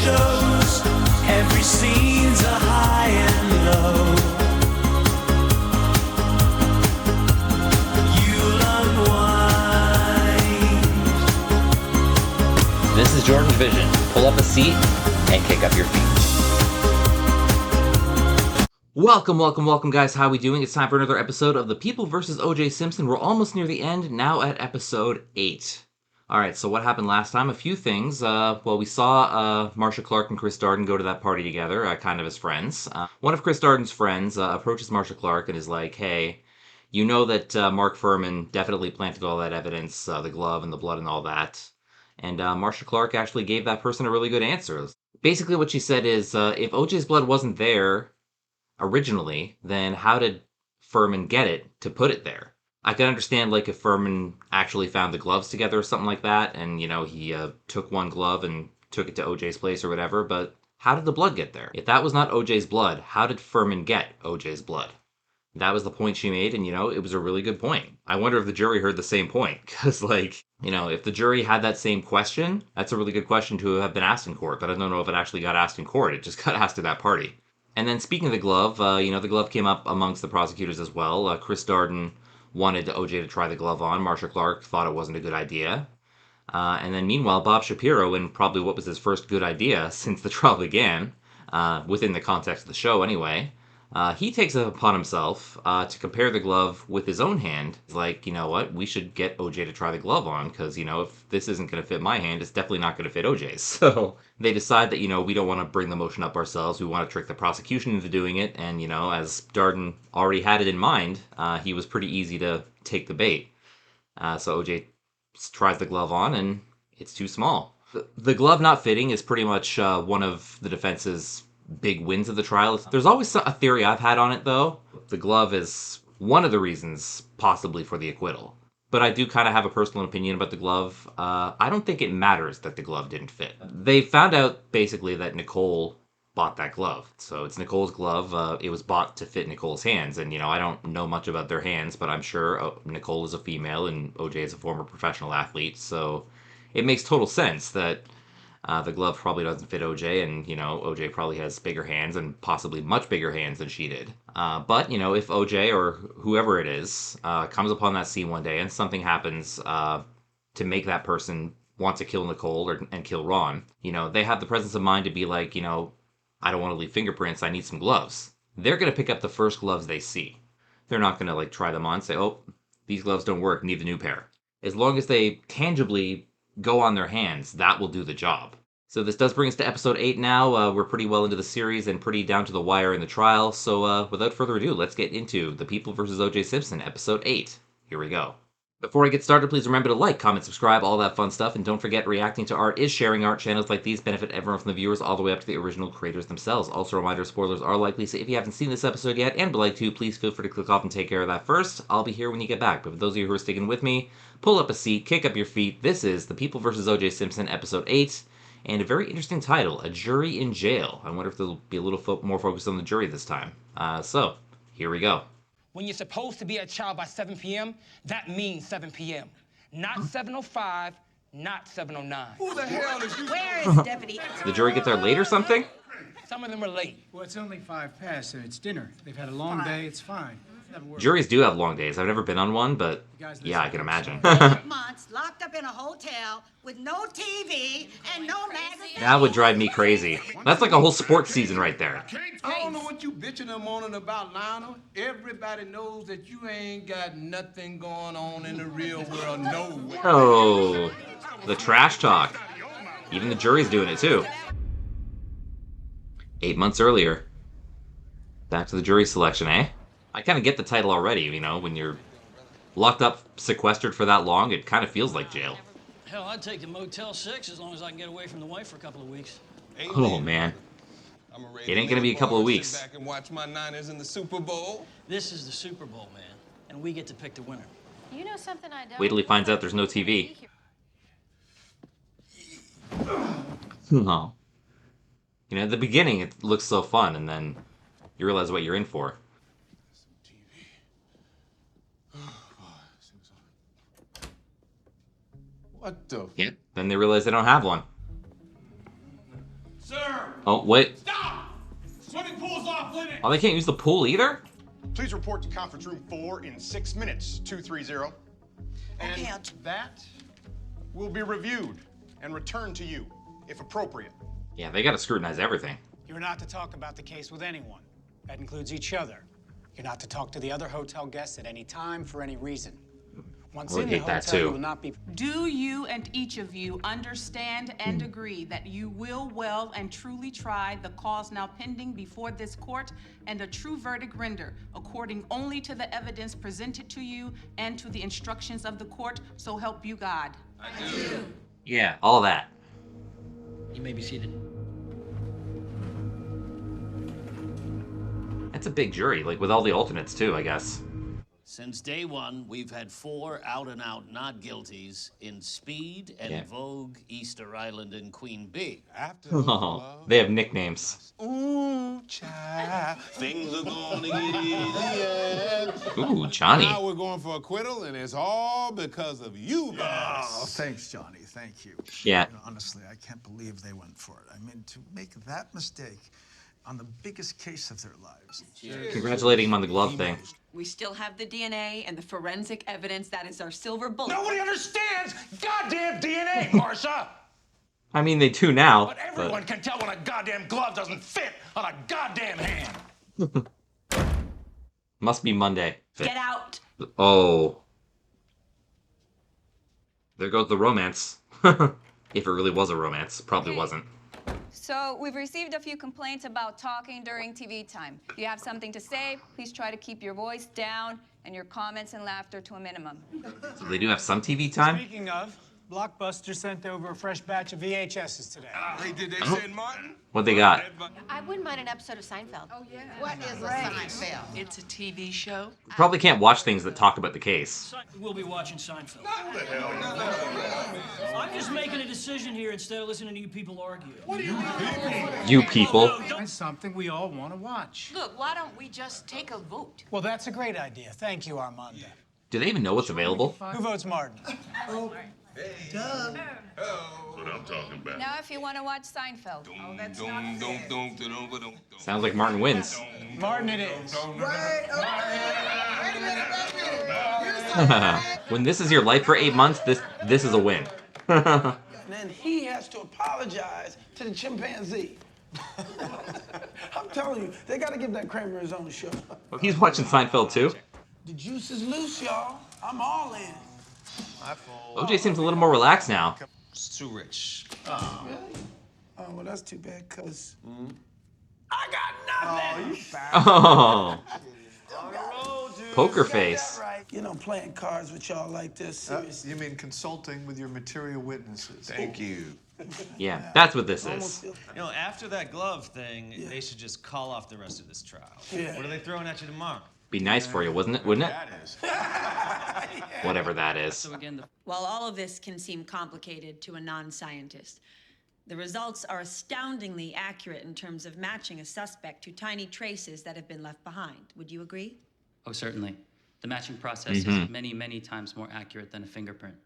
shows. Every scene's a high and low. You'll unwind. This is JordangeVision. Pull up a seat and kick up your feet. Welcome, guys. How we doing? It's time for another episode of The People vs. O.J. Simpson. We're almost near the end, now at episode 8. Alright, so what happened last time? A few things. We saw Marcia Clark and Chris Darden go to that party together, kind of as friends. One of Chris Darden's friends approaches Marcia Clark and is like, hey, you know that Mark Fuhrman definitely planted all that evidence, the glove and the blood and all that. And Marcia Clark actually gave that person a really good answer. Basically what she said is, if O.J.'s blood wasn't there originally, then how did Fuhrman get it to put it there? I can understand, like, if Fuhrman actually found the gloves together or something like that, and, you know, he took one glove and took it to OJ's place or whatever, but how did the blood get there? If that was not OJ's blood, how did Fuhrman get OJ's blood? That was the point she made, and, you know, it was a really good point. I wonder if the jury heard the same point, because, like, you know, if the jury had that same question, that's a really good question to have been asked in court, but I don't know if it actually got asked in court. It just got asked at that party. And then speaking of the glove, you know, the glove came up amongst the prosecutors as well. Chris Darden wanted OJ to try the glove on. Marcia Clark thought it wasn't a good idea. And then meanwhile, Bob Shapiro, in probably what was his first good idea since the trial began, within the context of the show anyway, he takes it upon himself to compare the glove with his own hand. He's like, you know what, we should get OJ to try the glove on, because, you know, if this isn't going to fit my hand, it's definitely not going to fit OJ's. So they decide that, you know, we don't want to bring the motion up ourselves. We want to trick the prosecution into doing it. And, you know, as Darden already had it in mind, he was pretty easy to take the bait. So OJ tries the glove on, and it's too small. The glove not fitting is pretty much one of the defense's big wins of the trial. There's always a theory I've had on it, though. The glove is one of the reasons, possibly, for the acquittal. But I do kind of have a personal opinion about the glove. I don't think it matters that the glove didn't fit. They found out, basically, that Nicole bought that glove. So it's Nicole's glove. It was bought to fit Nicole's hands. And, you know, I don't know much about their hands, but I'm sure Nicole is a female and OJ is a former professional athlete. So it makes total sense that the glove probably doesn't fit OJ, and, you know, OJ probably has bigger hands, and possibly much bigger hands than she did. But, you know, if OJ, or whoever it is, comes upon that scene one day and something happens to make that person want to kill Nicole and kill Ron, you know, they have the presence of mind to be like, you know, I don't want to leave fingerprints, I need some gloves. They're going to pick up the first gloves they see. They're not going to, like, try them on and say, oh, these gloves don't work, need a new pair. As long as they tangibly go on their hands, that will do the job. So this does bring us to episode 8 now. We're pretty well into the series and pretty down to the wire in the trial. So without further ado, let's get into The People vs. O.J. Simpson, episode 8. Here we go. Before I get started, please remember to like, comment, subscribe, all that fun stuff, and don't forget, reacting to art is sharing art. Channels like these benefit everyone from the viewers all the way up to the original creators themselves. Also, a reminder, spoilers are likely, so if you haven't seen this episode yet and would like to, please feel free to click off and take care of that first. I'll be here when you get back, but for those of you who are sticking with me, pull up a seat, kick up your feet. This is The People vs. O.J. Simpson, episode 8, and a very interesting title, A Jury in Jail. I wonder if there'll be a little more focus on the jury this time. So, here we go. When you're supposed to be at trial by 7 p.m., that means 7 p.m. Not 7:05, not 7:09. Who the hell is you? Where is the deputy? The jury get there late or something? Some of them are late. Well, it's only 5 past, and it's dinner. They've had a long day. It's fine. Never worry. Juries do have long days. I've never been on one, but yeah, I can imagine. 8 months locked up in a hotel with no TV and no magazine. That would drive me crazy. That's like a whole sports season right there. I don't know what you bitching and moaning about, Lionel. Everybody knows that you ain't got nothing going on in the real world nowhere. Oh, the trash talk. Even the jury's doing it too. 8 months earlier. Back to the jury selection, eh? I kind of get the title already, you know, when you're locked up, sequestered for that long, it kind of feels like jail. Hell, I'd take the Motel 6 as long as I can get away from the wife for a couple of weeks. Oh, man. It ain't gonna be a couple of weeks. Sit back and watch my Niners in the Super Bowl. This is the Super Bowl, man, and we get to pick the winner. You know something I don't. Wait till he finds out there's no TV. No. You know, at the beginning, it looks so fun, and then you realize what you're in for. What the? Yeah. Then they realize they don't have one. Sir! Oh, wait. Stop! Swimming pool's off limits! Oh, they can't use the pool either? Please report to conference room 4 in 6 minutes, 230. And Okay, that will be reviewed and returned to you, if appropriate. Yeah, they gotta scrutinize everything. You're not to talk about the case with anyone. That includes each other. You're not to talk to the other hotel guests at any time for any reason. Once Would in the hate that hotel, too. you will not be. Do you and each of you understand and agree that you will well and truly try the cause now pending before this court and a true verdict render according only to the evidence presented to you and to the instructions of the court, so help you God? I do. Yeah, all that. You may be seated. That's a big jury, like with all the alternates too, I guess. Since day one, we've had 4 out-and-out not guilties in Speed and Yeah. Vogue, Easter Island, and Queen Bee. Oh, they have nicknames. Ooh, child, things are gonna get easier. Ooh, Johnny. Now we're going for acquittal, and it's all because of you guys. Oh, thanks, Johnny. Thank you. Yeah. You know, honestly, I can't believe they went for it. I mean, to make that mistake on the biggest case of their lives. Congratulating him on the glove thing. We still have the DNA and the forensic evidence. That is our silver bullet. Nobody understands goddamn DNA, Marsha! I mean, they do now. But everyone can tell when a goddamn glove doesn't fit on a goddamn hand. Must be Monday. Get out. Oh. There goes the romance. If it really was a romance. Probably wasn't. So we've received a few complaints about talking during TV time. If you have something to say, please try to keep your voice down and your comments and laughter to a minimum. So they do have some TV time? Speaking of, Blockbuster sent over a fresh batch of VHSs today. Hey, did they send Martin? What they got? I wouldn't mind an episode of Seinfeld. Oh, yeah. What is a Seinfeld? It's a TV show. Probably can't watch things that talk about the case. We'll be watching Seinfeld. I'm just making a decision here instead of listening to you people argue. What do you mean? You people. That's something we all want to watch. Look, why don't we just take a vote? Well, that's a great idea. Thank you, Armando. Do they even know what's available? Who votes Martin? What I'm talking about. Now, if you want to watch Seinfeld. Sounds like Martin wins. Martin it is. When this is your life for 8 months, this is a win. Then he has to apologize to the chimpanzee. I'm telling you, they got to give that Kramer his own show. Well, he's watching Seinfeld too. The juice is loose, y'all. I'm all in. OJ seems a little more relaxed now. It's too rich. Oh, really? Oh, well, that's too bad, cuz. I got nothing! Oh. Poker face. You know, playing cards with y'all like this, seriously. You mean consulting with your material witnesses? Thank you. Yeah, that's what this is. You know, after that glove thing, they should just call off the rest of this trial. Yeah. What are they throwing at you tomorrow? Be nice for you, wouldn't it? Wouldn't it? Whatever that is. So again, while all of this can seem complicated to a non-scientist, the results are astoundingly accurate in terms of matching a suspect to tiny traces that have been left behind. Would you agree? Oh, certainly. The matching process is many, many times more accurate than a fingerprint.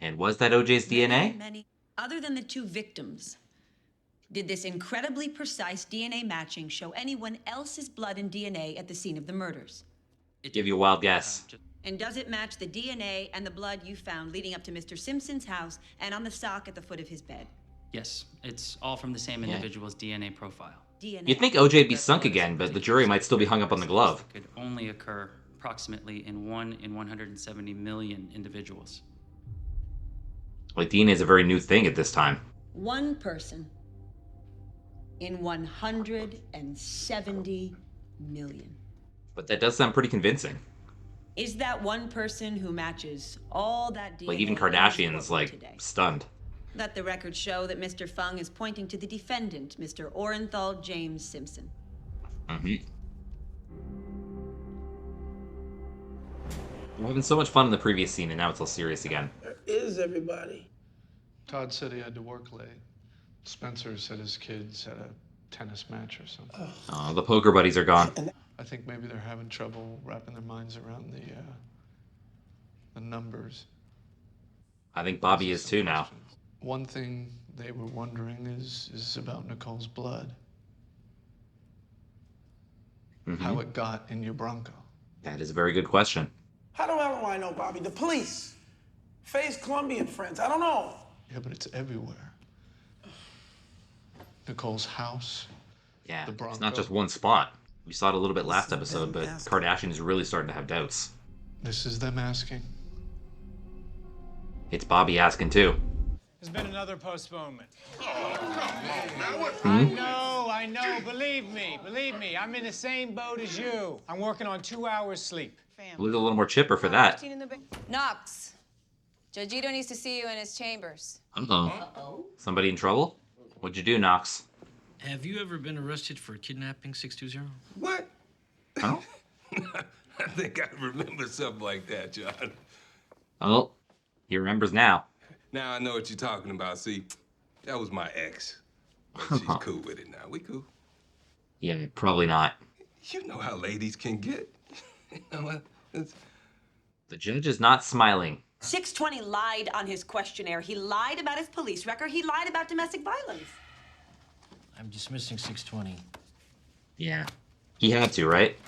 And was that OJ's DNA? Many. Other than the 2 victims, did this incredibly precise DNA matching show anyone else's blood and DNA at the scene of the murders? Give you a wild guess. And does it match the DNA and the blood you found leading up to Mr. Simpson's house and on the sock at the foot of his bed? Yes, it's all from the same individual's DNA profile. DNA. You'd think OJ'd be sunk again, but the jury might still be hung up on the glove. Could only occur approximately in 1 in 170 million individuals. Like, DNA is a very new thing at this time. One person in 170 million. But that does sound pretty convincing. Is that one person who matches all that DNA? Like, even Kardashian's, like, stunned. Let the record show that Mr. Fung is pointing to the defendant, Mr. Orenthal James Simpson. We're having so much fun in the previous scene, and now it's all serious again. Where is everybody? Todd said he had to work late. Spencer said his kids had a tennis match or something. Oh, the poker buddies are gone. I think maybe they're having trouble wrapping their minds around the numbers. I think Bobby is too now. One thing they were wondering is about Nicole's blood. How it got in your Bronco. That is a very good question. How the hell do I know, Bobby? The police. Faye's Colombian friends. I don't know. Yeah, but it's everywhere. Nicole's house. Yeah, The Bronco. it's not just one spot. We saw it a little bit last episode, but Kardashian is really starting to have doubts. This is them asking. It's Bobby asking too. There's been another postponement. Hmm? I know. Believe me. I'm in the same boat as you. I'm working on 2 hours sleep. Look a little more chipper for that. Knox, Judge Ito needs to see you in his chambers. Uh-oh. Somebody in trouble? What'd you do, Knox? Have you ever been arrested for kidnapping 620? What? Oh? I think I remember something like that, John. Oh, he remembers now. Now I know what you're talking about. See, that was my ex. But she's cool with it now. We cool. Yeah, probably not. You know how ladies can get. You know what? The judge is not smiling. 620 lied on his questionnaire. He lied about his police record. He lied about domestic violence. I'm dismissing 620. Yeah. He had to, right?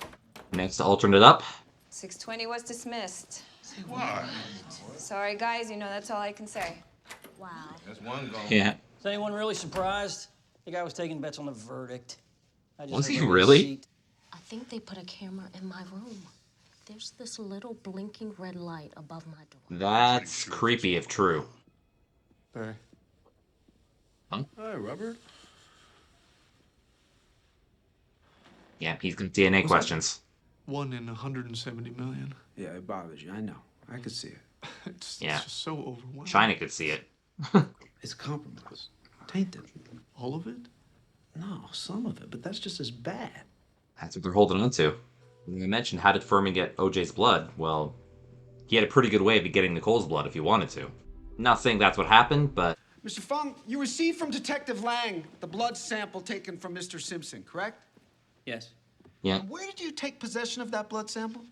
Next alternate up. 620 was dismissed. What? Sorry, guys, that's all I can say. Wow. That's one gone. Yeah. Is anyone really surprised? The guy was taking bets on the verdict. Was he really? I think they put a camera in my room. There's this little blinking red light above my door. That's creepy if true. Barry. Huh? Hi, Robert. Yeah, he's got DNA questions. 1 in 170 million. Yeah, it bothers you. I know. I could see it. It's Yeah. just so overwhelming. China could see it. It's compromised. Tainted. All of it? No, some of it, but that's just as bad. That's what they're holding on to. When I mentioned, how did Furman get OJ's blood? Well, he had a pretty good way of getting Nicole's blood if he wanted to. Not saying that's what happened, but... Mr. Fung, you received from Detective Lang the blood sample taken from Mr. Simpson, correct? Yes. Yeah. Where did you take possession of that blood sample?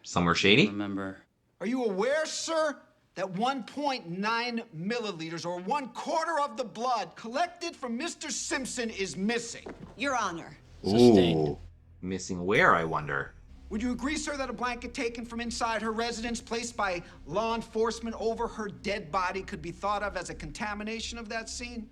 Somewhere shady? Remember. Are you aware, sir, that 1.9 milliliters, or 1/4 of the blood collected from Mr. Simpson is missing? Your Honor. Ooh. Missing where, I wonder? Would you agree, sir, that a blanket taken from inside her residence, placed by law enforcement over her dead body, could be thought of as a contamination of that scene?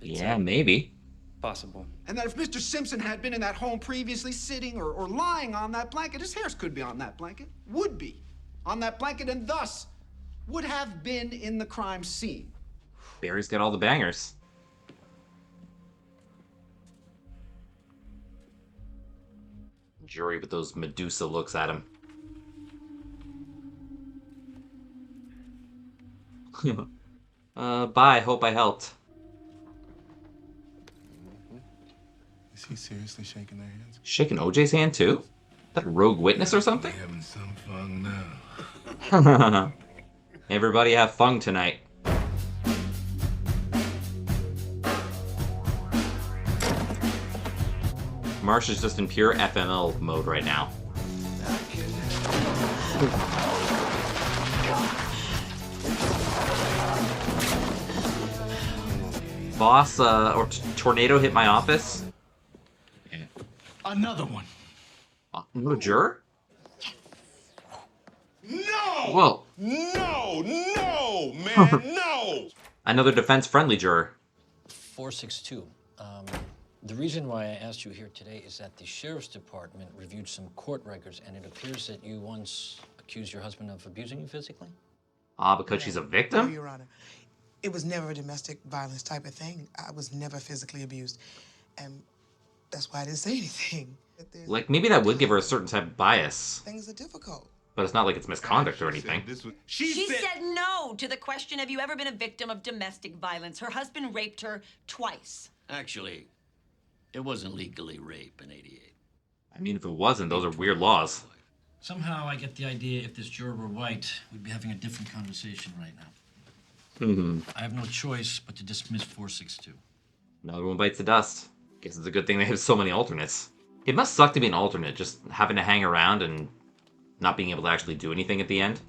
Yeah, maybe. Possible. And that if Mr. Simpson had been in that home previously, sitting or lying on that blanket, his hairs could be on that blanket, would be on that blanket, and thus would have been in the crime scene. Barry's got all the bangers. Jury with those Medusa looks at him. Bye, hope I helped. Is he seriously shaking their hands? Shaking OJ's hand too? That rogue witness or something? Having some fun now. Everybody have fun tonight. Marsha's just in pure FML mode right now. Boss, or tornado hit my office. Another one. No juror? No! Whoa. No! No! Man, no! Another defense-friendly juror. 462. The reason why I asked you here today is that the Sheriff's Department reviewed some court records, and it appears that you once accused your husband of abusing you physically? Because she's a No, victim? Your Honor. It was never a domestic violence type of thing. I was never physically abused. And that's why I didn't say anything. Like, maybe that would give her a certain type of bias. Things are difficult. But it's not like it's misconduct or anything. She said no to the question, have you ever been a victim of domestic violence? Her husband raped her twice. Actually, it wasn't legally rape in '88. I mean, if it wasn't, those are weird laws. Somehow I get the idea if this juror were white, we'd be having a different conversation right now. I have no choice but to dismiss 462. Another one bites the dust. Guess it's a good thing they have so many alternates. It must suck to be an alternate, just having to hang around and not being able to actually do anything at the end.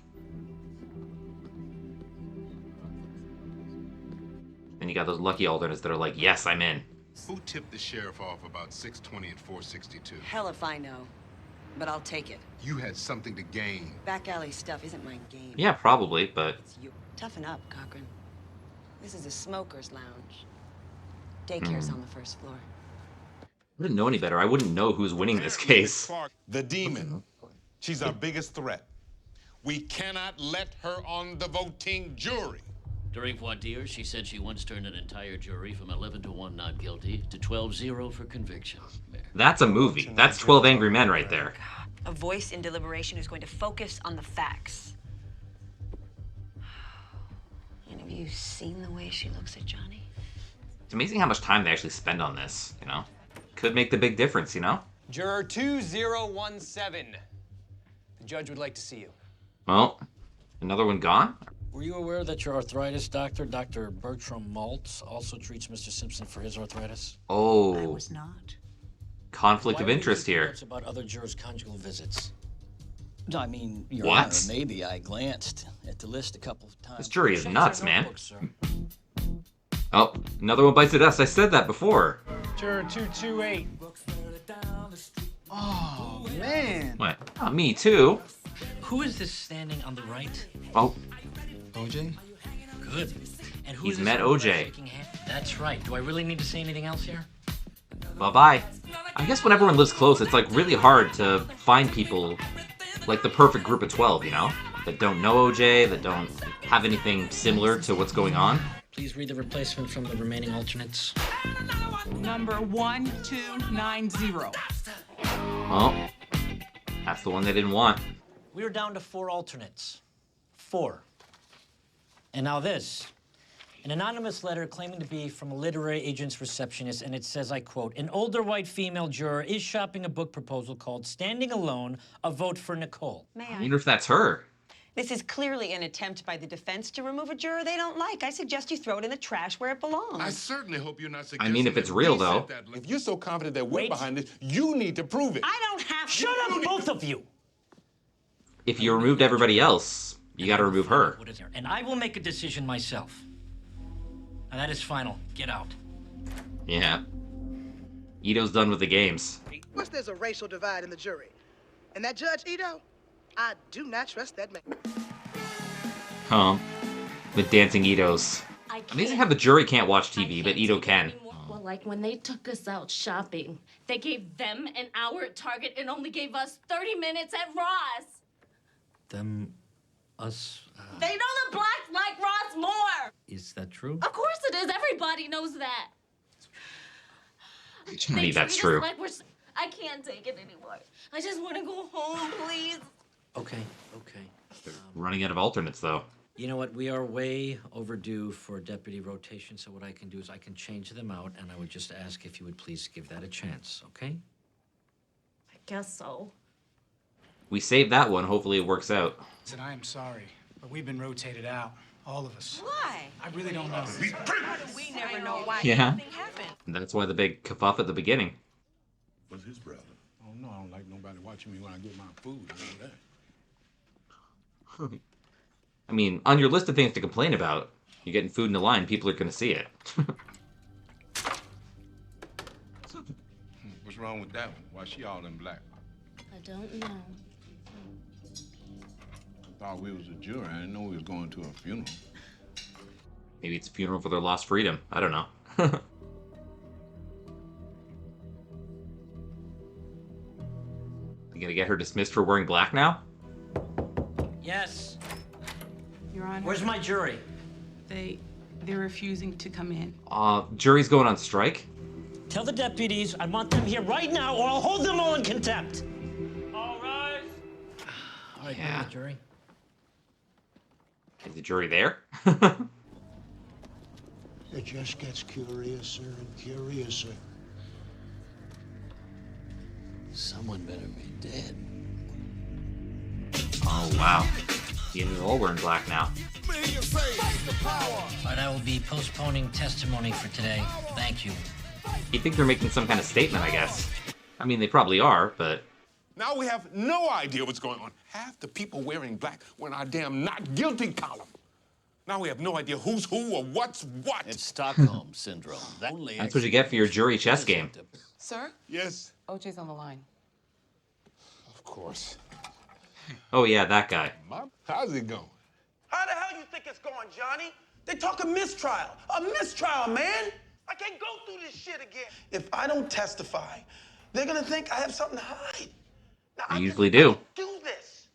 And you got those lucky alternates that are like, yes, I'm in. Who tipped the sheriff off about 620 and 462? Hell if I know, but I'll take it. You had something to gain. Back alley stuff isn't my game. Yeah, probably, but... Toughen up, Cochran. This is a smoker's lounge. Daycare's on the first floor. I wouldn't know any better. I wouldn't know who's winning this case. The demon. She's our biggest threat. We cannot let her on the voting jury. During voir dire, she said she once turned an entire jury from 11-1 not guilty to 12-0 for conviction. That's a movie. That's 12 Angry Men right there. A voice in deliberation who's going to focus on the facts. And have you seen the way she looks at Johnny? It's amazing how much time they actually spend on this, you know? Could make the big difference, you know? Juror 2017. The judge would like to see you. Well, another one gone? Were you aware that your arthritis doctor, Dr. Bertram Maltz, also treats Mr. Simpson for his arthritis? Oh. I was not. Conflict of interest here. Notes about other jurors' conjugal visits. I mean, Your What? Honor, maybe I glanced at the list a couple of times. This jury is nuts, man. Notebook, sir. Oh, another one bites at us. I said that before. Juror 228. Oh, man. What? Oh, me too. Who is this standing on the right? Oh, OJ? Good. And who He's is this met on the OJ. right shaking hand? That's right. Do I really need to say anything else here? bye-bye. I guess when everyone lives close, it's like really hard to find people like the perfect group of 12, you know? That don't know OJ, that don't have anything similar to what's going on. Please read the replacement from the remaining alternates. Number 1290. Well, that's the one they didn't want. We are down to 4 alternates. 4. And now this. An anonymous letter claiming to be from a literary agent's receptionist, and it says, I quote, an older white female juror is shopping a book proposal called Standing Alone, a Vote for Nicole. May I I? wonder if that's her. This is clearly an attempt by the defense to remove a juror they don't like. I suggest you throw it in the trash where it belongs. I certainly hope you're not I suggesting mean, if it's that real, we though. sent that link. If you're so confident that we're behind this, you need to prove it. I don't have to. Shut up, both of you! If you removed everybody else, you gotta remove her. What is there? And I will make a decision myself. And that is final. Get out. Yeah. Ito's done with the games. Plus, there's a racial divide in the jury. And that Judge Ito, I do not trust that man. Huh. The dancing Itos. Amazing how the jury can't watch TV, but Ito can. Well, like when they took us out shopping, they gave them an hour at Target and only gave us 30 minutes at Ross. Them, us, They know the blacks like Ross more. is that true? Of course it is. Everybody knows that. I mean, that's treat us true. like I can't take it anymore. I just want to go home, please. Okay, okay. Running out of alternates, though. You know what? We are way overdue for deputy rotation, so what I can do is I can change them out, and I would just ask if you would please give that a chance, okay? I guess so. We saved that one. Hopefully it works out. Listen, I am sorry, but we've been rotated out. All of us. Why? I really don't know. We never know why Yeah. anything happened. That's why the big kerfuff at the beginning. What's his problem? Oh, no, I don't like nobody watching me when I get my food. I know that. I mean, on your list of things to complain about, you're getting food in the line, people are gonna see it. What's wrong with that one? Why she all in black? I don't know. I thought we was a jury. I didn't know we was going to a funeral. Maybe it's a funeral for their lost freedom. I don't know. You gonna get her dismissed for wearing black now? Yes. Your Honor. Where's my jury? They're refusing to come in. Jury's going on strike? Tell the deputies I want them here right now, or I'll hold them all in contempt. All rise. All right, Yeah. jury. Is the jury there? It just gets curiouser and curiouser. Someone better be dead. Oh, wow. You're all wearing black now. All right, I will be postponing testimony for today. Thank you. You think they're making some kind of statement, I guess. I mean, they probably are, but... Now we have no idea what's going on. Half the people wearing black were in our damn not guilty column. Now we have no idea who's who or what's what. It's Stockholm Syndrome. That's what you get for your jury chess game. Sir? Yes? OJ's on the line. Of course. Oh yeah, that guy. How's it going? How the hell you think it's going, Johnny? They talking mistrial. A mistrial, man. I can't go through this shit again. If I don't testify, they're gonna think I have something to hide. Now, You usually do. do this.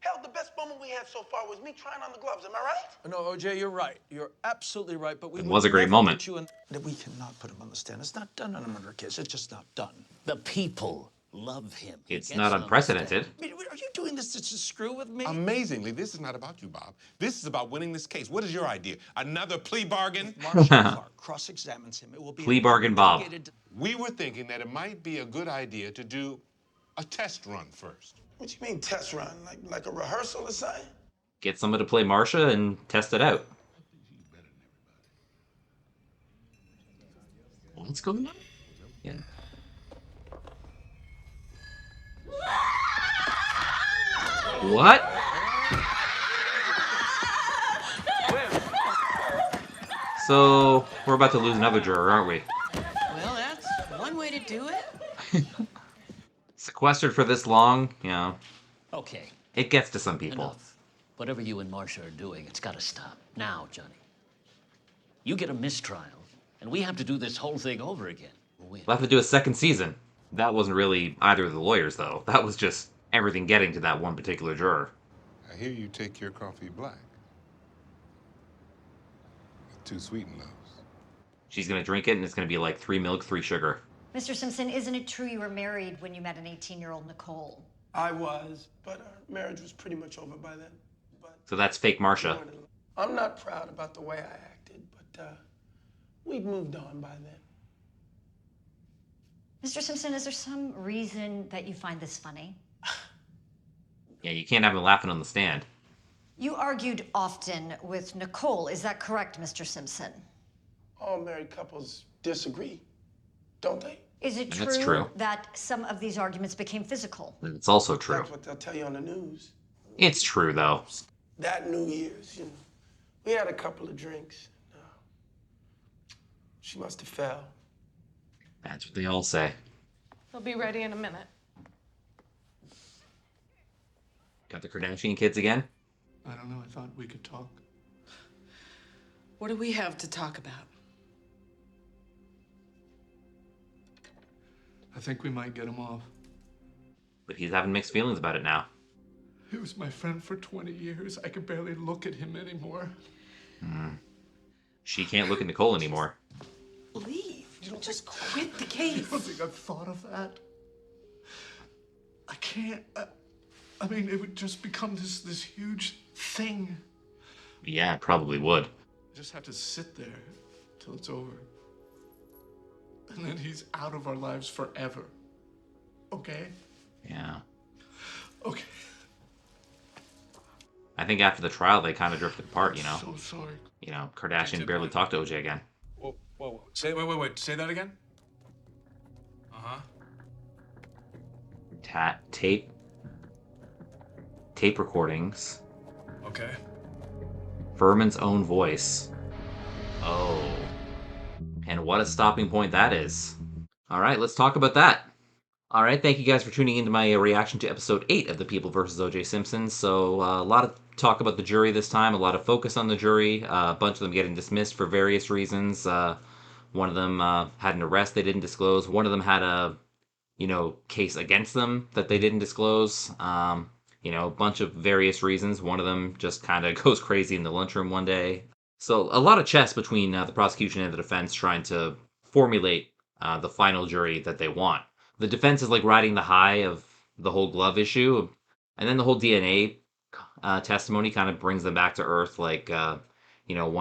Hell, the best moment we had so far was me trying on the gloves. Am I right? No, OJ, you're right. You're absolutely right. But we It would was a great never moment. put you in- That we cannot put him on the stand. It's not done on a murder case. It's just not done. The people love him. He It's gets not on the unprecedented. stand. I mean, are you doing this to screw with me? Amazingly, this is not about you, Bob. This is about winning this case. What is your idea? Another plea bargain? Marshall Clark cross-examines him. It will be Plea bargain, Bob. We were thinking that it might be a good idea to do a test run first. What you mean test run? Like a rehearsal or something? Get someone to play Marsha and test it out. What's going on? Yeah. What? So, we're about to lose another juror, aren't we? Well, that's one way to do it. Sequestered for this long, you know, Okay, it gets to some people. enough. Whatever you and Marcia are doing, it's got to stop. Now, Johnny. You get a mistrial, and we have to do this whole thing over again. We'll have to do a second season. That wasn't really either of the lawyers, though. That was just everything getting to that one particular juror. I hear you take your coffee black. Too sweet and lows. She's gonna drink it, and it's gonna be like 3 milk, 3 sugar. Mr. Simpson, isn't it true you were married when you met an 18-year-old Nicole? I was, but our marriage was pretty much over by then. So that's fake Marsha. I'm not proud about the way I acted, but we've moved on by then. Mr. Simpson, is there some reason that you find this funny? Yeah, you can't have him laughing on the stand. You argued often with Nicole. Is that correct, Mr. Simpson? All married couples disagree, don't they? Is it That's true, true. that some of these arguments became physical? It's also true. That's what they'll tell you on the news. It's true, though. That New Year's, we had a couple of drinks. She must have fell. That's what they all say. He'll be ready in a minute. Got the Kardashian kids again? I don't know. I thought we could talk. What do we have to talk about? I think we might get him off. But he's having mixed feelings about it now. He was my friend for 20 years. I can barely look at him anymore. She can't look at Nicole anymore. Leave. You don't just quit the case. You don't think I've thought of that? I can't. I mean, it would just become this huge thing. Yeah, it probably would. I just have to sit there till it's over. And then he's out of our lives forever. Okay? Yeah. Okay. I think after the trial, they kind of drifted apart, you know? So sorry. You know, Kardashian barely talked to OJ again. Whoa. Wait. Say that again? Uh-huh. Tape recordings. Okay. Furman's own voice. Oh. And what a stopping point that is. All right, let's talk about that. All right, thank you guys for tuning into my reaction to episode 8 of The People vs. O.J. Simpson. So a lot of talk about the jury this time, a lot of focus on the jury, a bunch of them getting dismissed for various reasons. One of them had an arrest they didn't disclose. One of them had a, case against them that they didn't disclose. A bunch of various reasons. One of them just kind of goes crazy in the lunchroom one day. So a lot of chess between the prosecution and the defense trying to formulate the final jury that they want. The defense is like riding the high of the whole glove issue, and then the whole DNA testimony kind of brings them back to earth, like, 1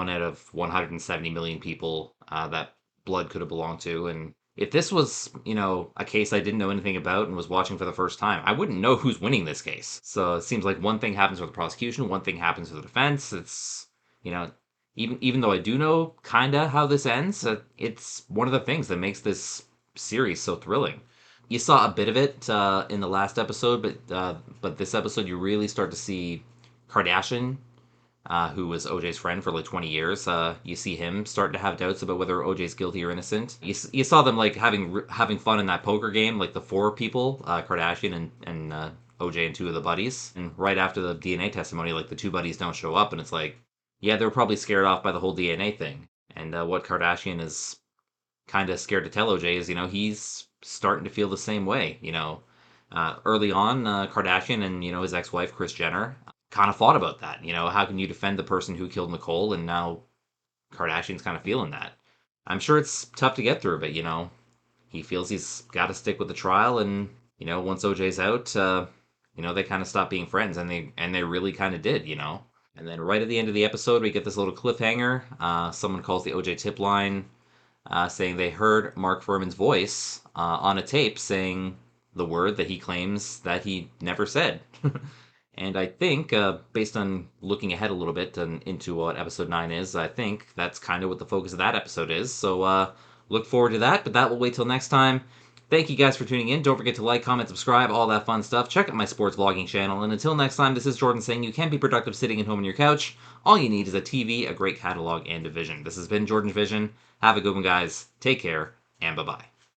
out of 170 million people that blood could have belonged to. And if this was, a case I didn't know anything about and was watching for the first time, I wouldn't know who's winning this case. So it seems like one thing happens with the prosecution, one thing happens with the defense. It's, even though I do know kinda how this ends, it's one of the things that makes this series so thrilling. You saw a bit of it in the last episode, but this episode you really start to see Kardashian who was OJ's friend for like 20 years. You see him starting to have doubts about whether OJ's guilty or innocent. You saw them like having fun in that poker game, like the four people, Kardashian and OJ and two of the buddies. And right after the DNA testimony, like the two buddies don't show up, and it's like, yeah, they were probably scared off by the whole DNA thing. And what Kardashian is kind of scared to tell OJ is, he's starting to feel the same way. Early on, Kardashian and, his ex-wife, Kris Jenner, kind of fought about that. How can you defend the person who killed Nicole? And now Kardashian's kind of feeling that. I'm sure it's tough to get through, but, he feels he's got to stick with the trial. And, once OJ's out, they kind of stop being friends. And they really kind of did, And then right at the end of the episode, we get this little cliffhanger. Someone calls the OJ tip line, saying they heard Mark Fuhrman's voice on a tape saying the word that he claims that he never said. And I think, based on looking ahead a little bit into what episode 9 is, I think that's kind of what the focus of that episode is. So look forward to that, but that will wait till next time. Thank you guys for tuning in. Don't forget to like, comment, subscribe, all that fun stuff. Check out my sports vlogging channel. And until next time, this is Jordan saying you can be productive sitting at home on your couch. All you need is a TV, a great catalog, and a vision. This has been JordangeVision. Have a good one, guys. Take care, and bye-bye.